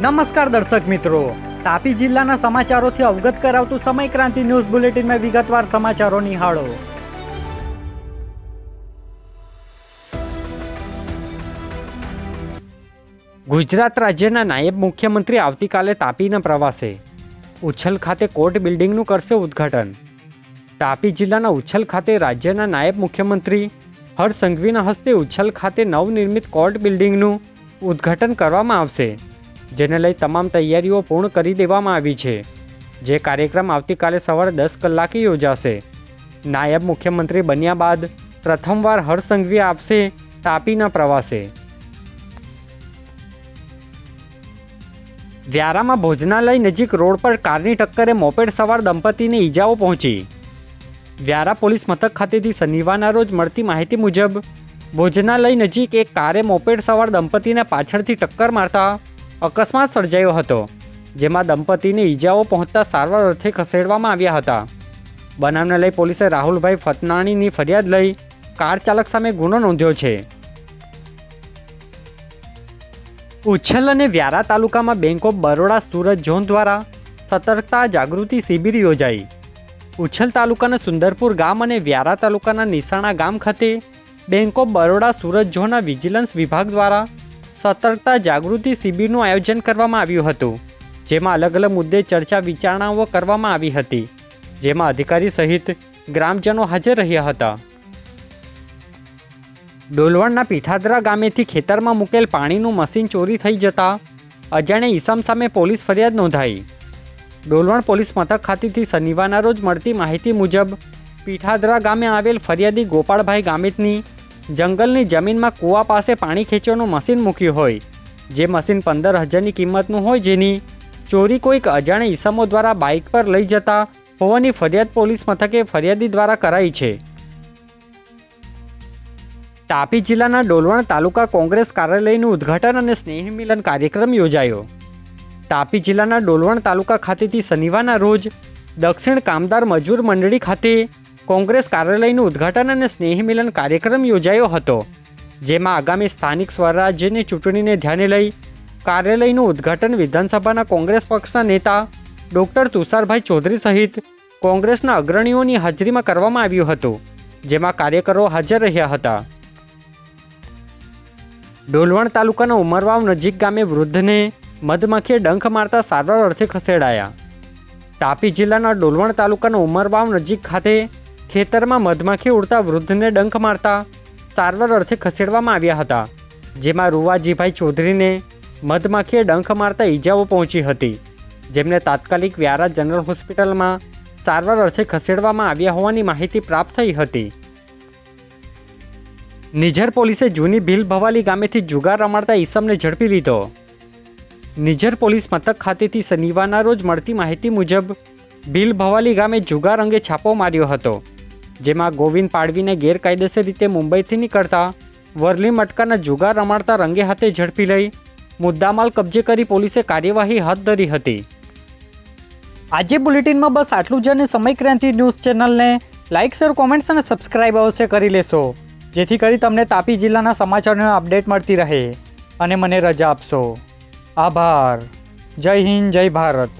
નમસ્કાર દર્શક મિત્રો, તાપી જિલ્લાના સમાચારોથી અવગત કરાવતું સમય ક્રાંતિ ન્યૂઝ બુલેટિનમાં વિગતવાર સમાચારો નિહાળો. ગુજરાત રાજ્યના નાયબ મુખ્યમંત્રી આવતીકાલે તાપીના પ્રવાસે. ઉચ્છલ ખાતે કોર્ટ બિલ્ડિંગનું કરશે ઉદ્ઘાટન. તાપી જિલ્લાના ઉચ્છલ ખાતે રાજ્યના નાયબ મુખ્યમંત્રી હર્ષ સંઘવીના હસ્તે ઉચ્છલ ખાતે નવનિર્મિત કોર્ટ બિલ્ડિંગનું ઉદ્ઘાટન કરવામાં આવશે, જેને લઈ તમામ તૈયારીઓ પૂર્ણ કરી દેવામાં આવી છે. જે કાર્યક્રમ આવતીકાલે સવારે 10 કલાકે યોજાશે. નાયબ મુખ્યમંત્રી બન્યા બાદ પ્રથમવાર હર્ષ સંઘવી આપશે તાપીના પ્રવાસે. વ્યારામાં ભોજનાલય નજીક રોડ પર કારની ટક્કરે મોપેડ સવાર દંપતીને ઈજાઓ પહોંચી. વ્યારા પોલીસ મથક ખાતેથી શનિવારના રોજ મળતી માહિતી મુજબ ભોજનાલય નજીક એક કારે મોપેડ સવાર દંપતીને પાછળથી ટક્કર મારતા અકસ્માત સર્જાયો હતો, જેમાં દંપતીને ઈજાઓ પહોંચતા સારવાર અર્થે ખસેડવામાં આવ્યા હતા. બનાવને લઈ પોલીસે રાહુલભાઈ ફતનાણીની ફરિયાદ લઈ કાર ચાલક સામે ગુનો નોંધ્યો છે. ઉચ્છલ અને વ્યારા તાલુકામાં bank of Baroda Surat zone દ્વારા સતર્કતા જાગૃતિ શિબિર યોજાઈ. ઉચ્છલ તાલુકાના સુંદરપુર ગામ અને વ્યારા તાલુકાના નિશાણા ગામ ખાતે બેંક ઓફ બરોડા સુરત ઝોનના વિજિલન્સ વિભાગ દ્વારા સતર્કતા જાગૃતિ શિબિરનું આયોજન કરવામાં આવ્યું હતું, જેમાં અલગ અલગ મુદ્દે ચર્ચા વિચારણાઓ કરવામાં આવી હતી, જેમાં અધિકારી સહિત ગ્રામજનો હાજર રહ્યા હતા. ડોલવણના પીઠાદરા ગામેથી ખેતરમાં મૂકેલ પાણીનું મશીન ચોરી થઈ જતા અજાણ્યા ઈસમ સામે પોલીસ ફરિયાદ નોંધાઈ. ડોલવણ પોલીસ મથક ખાતેથી શનિવારના રોજ મળતી માહિતી મુજબ પીઠાદરા ગામે આવેલ ફરિયાદી ગોપાળભાઈ ગામિતની જંગલની જમીનમાં કૂવા પાસે પાણી ખેંચવાનું મશીન મૂક્યું હોય, જે મશીન 15,000ની કિંમતનું હોય, જેની ચોરી કોઈક અજાણ્યા ઈસમો દ્વારા બાઇક પર લઈ જતા હોવાની ફરિયાદ પોલીસ મથકે ફરિયાદી દ્વારા કરાઈ છે. તાપી જિલ્લાના ડોલવણ તાલુકા કોંગ્રેસ કાર્યાલયનું ઉદ્ઘાટન અને સ્નેહ મિલન કાર્યક્રમ યોજાયો. તાપી જિલ્લાના ડોલવણ તાલુકા ખાતેથી શનિવારના રોજ દક્ષિણ કામદાર મજૂર મંડળી ખાતે કોંગ્રેસ કાર્યાલયનું ઉદ્ઘાટન અને સ્નેહ મિલન કાર્યક્રમ યોજાયો હતો, જેમાં આગામી સ્થાનિક સ્વરાજ્યની ચૂંટણીને ધ્યાને લઈ કાર્યાલયનું ઉદ્ઘાટન વિધાનસભાના કોંગ્રેસ પક્ષના નેતા ડૉક્ટર તુષારભાઈ ચૌધરી સહિત કોંગ્રેસના અગ્રણીઓની હાજરીમાં કરવામાં આવ્યું હતું, જેમાં કાર્યકરો હાજર રહ્યા હતા. ડોલવણ તાલુકાના ઉમરવાવ નજીક ગામે વૃદ્ધને મધમાખીએ ડંખ મારતા સારવાર અર્થે ખસેડાયા. તાપી જિલ્લાના ડોલવણ તાલુકાના ઉમરવાવ નજીક ખાતે ખેતરમાં મધમાખી ઉડતા વૃદ્ધને ડંખ મારતા સારવાર અર્થે ખસેડવામાં આવ્યા હતા, જેમાં રૂવાજીભાઈ ચૌધરીને મધમાખીએ ડંખ મારતા ઈજાઓ પહોંચી હતી, જેમને તાત્કાલિક વ્યારા જનરલ હોસ્પિટલમાં સારવાર અર્થે ખસેડવામાં આવ્યા હોવાની માહિતી પ્રાપ્ત થઈ હતી. નિઝર પોલીસે જૂની ભીલ ભવાલી ગામેથી જુગાર રમાડતા ઈસમને ઝડપી લીધો. નિઝર પોલીસ મથક ખાતેથી શનિવારના રોજ મળતી માહિતી મુજબ ભીલ ભવાલી ગામે જુગાર અંગે છાપો માર્યો હતો, જેમાં ગોવિંદ પાડવીને ગેરકાયદેસર રીતે મુંબઈથી નીકળતા વરલી મટકાના જુગાર રમાડતા રંગે હાથે ઝડપી લઈ મુદ્દામાલ કબજે કરી પોલીસે કાર્યવાહી હાથ ધરી હતી. આજે બુલેટિનમાં બસ આટલું જ, અને સમય ક્રાંતિ ન્યૂઝ ચેનલને લાઇક, શેર, કોમેન્ટ્સ અને સબસ્ક્રાઇબ અવશ્ય કરી લેશો, જેથી કરી તમને તાપી જિલ્લાના સમાચારોની અપડેટ મળતી રહે. અને મને રજા આપશો. આભાર. જય હિન્દ, જય ભારત.